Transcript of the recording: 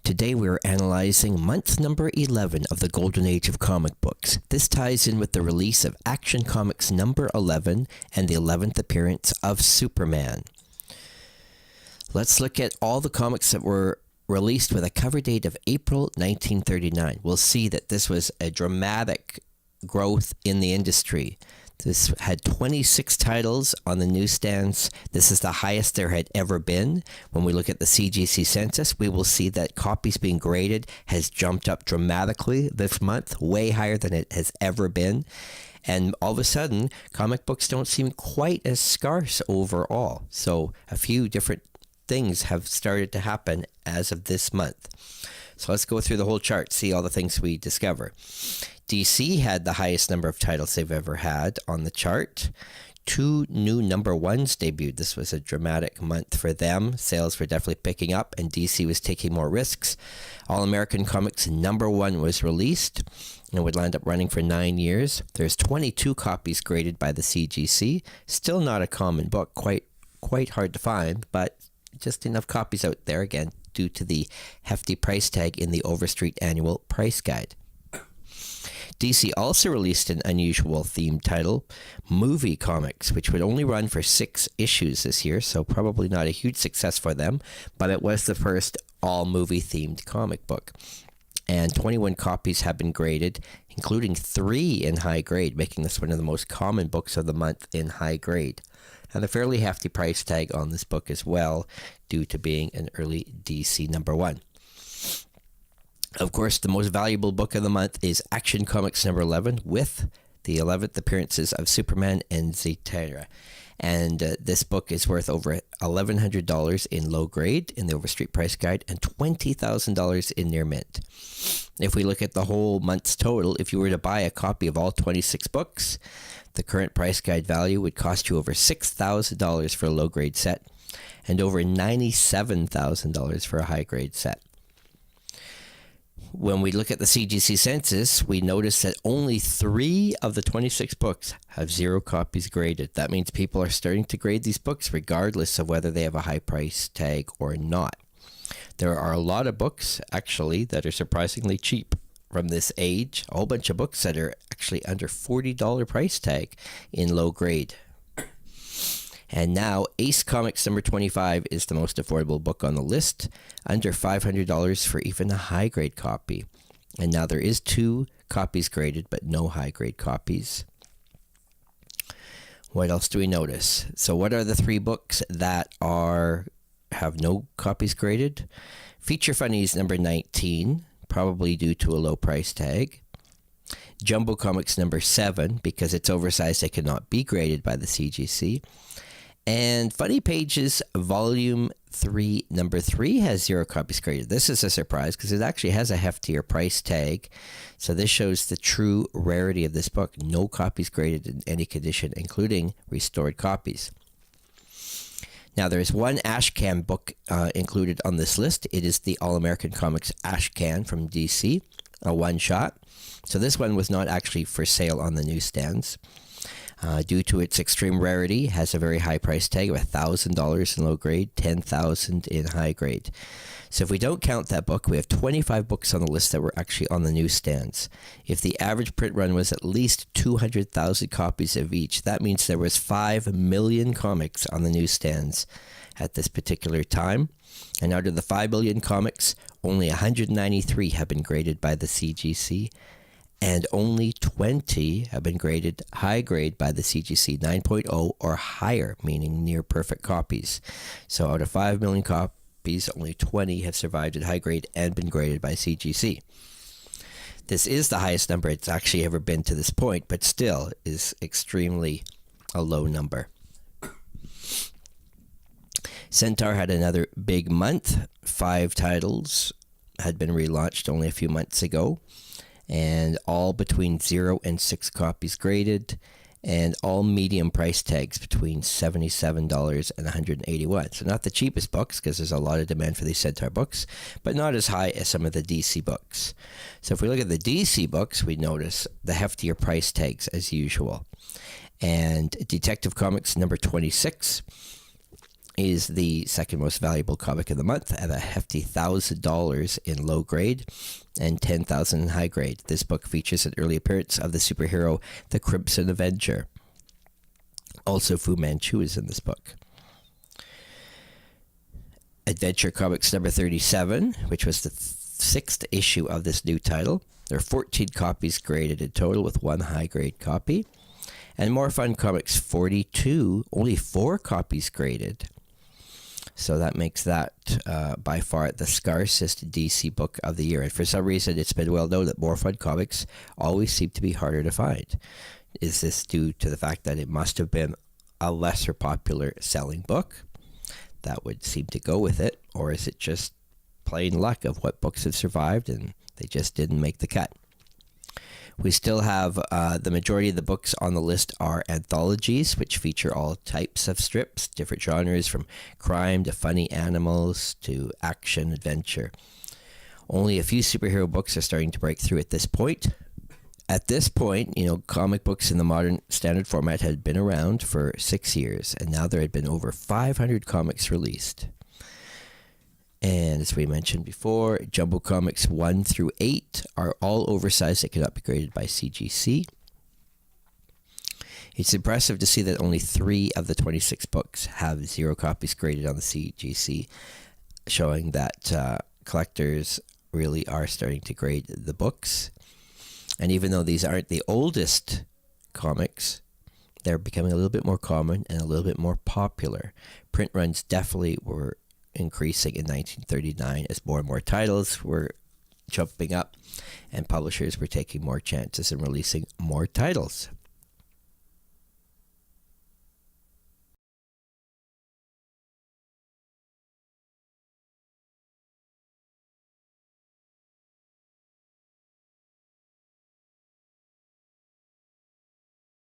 Today we're analyzing month number 11 of the Golden Age of comic books. This ties in with the release of Action Comics number 11 and the 11th appearance of Superman. Let's look at all the comics that were released with a cover date of April 1939. We'll see that this was a dramatic growth in the industry. This had 26 titles on the newsstands. This is the highest there had ever been. When we look at the CGC census, we will see that copies being graded has jumped up dramatically this month, way higher than it has ever been. And all of a sudden, comic books don't seem quite as scarce overall. So a few different things have started to happen as of this month. So let's go through the whole chart, see all the things we discover. DC had the highest number of titles they've ever had on the chart. 2 new number ones debuted. This was a dramatic month for them. Sales were definitely picking up, and DC was taking more risks. All-American Comics number 1 was released, and would land up running for 9 years. There's 22 copies graded by the CGC. Still not a common book, quite hard to find, but just enough copies out there, again, due to the hefty price tag in the Overstreet Annual Price Guide. DC also released an unusual themed title, Movie Comics, which would only run for 6 issues this year, so probably not a huge success for them, but it was the first all-movie themed comic book. And 21 copies have been graded, including 3 in high grade, making this one of the most common books of the month in high grade. And a fairly hefty price tag on this book as well, due to being an early DC number 1. Of course, the most valuable book of the month is Action Comics number 11, with the 11th appearances of Superman and Zetera. And this book is worth over $1,100 in low grade in the Overstreet Price Guide and $20,000 in near mint. If we look at the whole month's total, if you were to buy a copy of all 26 books, the current price guide value would cost you over $6,000 for a low grade set and over $97,000 for a high grade set. When we look at the CGC census, we notice that only 3 of the 26 books have 0 copies graded. That means people are starting to grade these books regardless of whether they have a high price tag or not. There are a lot of books, actually, that are surprisingly cheap from this age. A whole bunch of books that are actually under $40 price tag in low grade. And now, Ace Comics number 25 is the most affordable book on the list, under $500 for even a high-grade copy. And now there is 2 copies graded, but no high-grade copies. What else do we notice? So what are the 3 books that have no copies graded? Feature Funnies number 19, probably due to a low price tag. Jumbo Comics number 7, because it's oversized, it cannot be graded by the CGC. And Funny Pages Volume 3, number 3 has 0 copies graded. This is a surprise because it actually has a heftier price tag. So this shows the true rarity of this book. No copies graded in any condition, including restored copies. Now there is one Ashcan book included on this list. It is the All-American Comics Ashcan from DC, a one-shot. So this one was not actually for sale on the newsstands. Due to its extreme rarity, has a very high price tag of $1,000 in low grade, $10,000 in high grade. So if we don't count that book, we have 25 books on the list that were actually on the newsstands. If the average print run was at least 200,000 copies of each, that means there was 5 million comics on the newsstands at this particular time. And out of the 5 million comics, only 193 have been graded by the CGC. And only 20 have been graded high grade by the CGC 9.0 or higher, meaning near perfect copies. So out of 5 million copies, only 20 have survived at high grade and been graded by CGC. This is the highest number it's actually ever been to this point, but still is extremely a low number. Centaur had another big month. 5 titles had been relaunched only a few months ago, and all between 0 and 6 copies graded, and all medium price tags between $77 and $181. So not the cheapest books, because there's a lot of demand for these Centaur books, but not as high as some of the DC books. So if we look at the DC books, we notice the heftier price tags as usual. And Detective Comics number 26 is the second most valuable comic of the month at a hefty $1,000 in low grade and $10,000 in high grade. This book features an early appearance of the superhero the Crimson Avenger. Also, Fu Manchu is in this book. Adventure Comics number 37, which was the sixth issue of this new title. There are 14 copies graded in total, with one high grade copy. And More Fun Comics 42, only 4 copies graded. So that makes that by far the scarcest DC book of the year. And for some reason, it's been well known that More Fun Comics always seem to be harder to find. Is this due to the fact that it must have been a lesser popular selling book? That would seem to go with it. Or is it just plain luck of what books have survived and they just didn't make the cut? We still have the majority of the books on the list are anthologies, which feature all types of strips, different genres from crime to funny animals to action adventure. Only a few superhero books are starting to break through at this point. At this point, comic books in the modern standard format had been around for 6 years, and now there had been over 500 comics released. And as we mentioned before, Jumbo Comics 1 through 8 are all oversized. They cannot be graded by CGC. It's impressive to see that only 3 of the 26 books have 0 copies graded on the CGC, showing that collectors really are starting to grade the books. And even though these aren't the oldest comics, they're becoming a little bit more common and a little bit more popular. Print runs definitely were increasing in 1939 as more and more titles were jumping up and publishers were taking more chances in releasing more titles.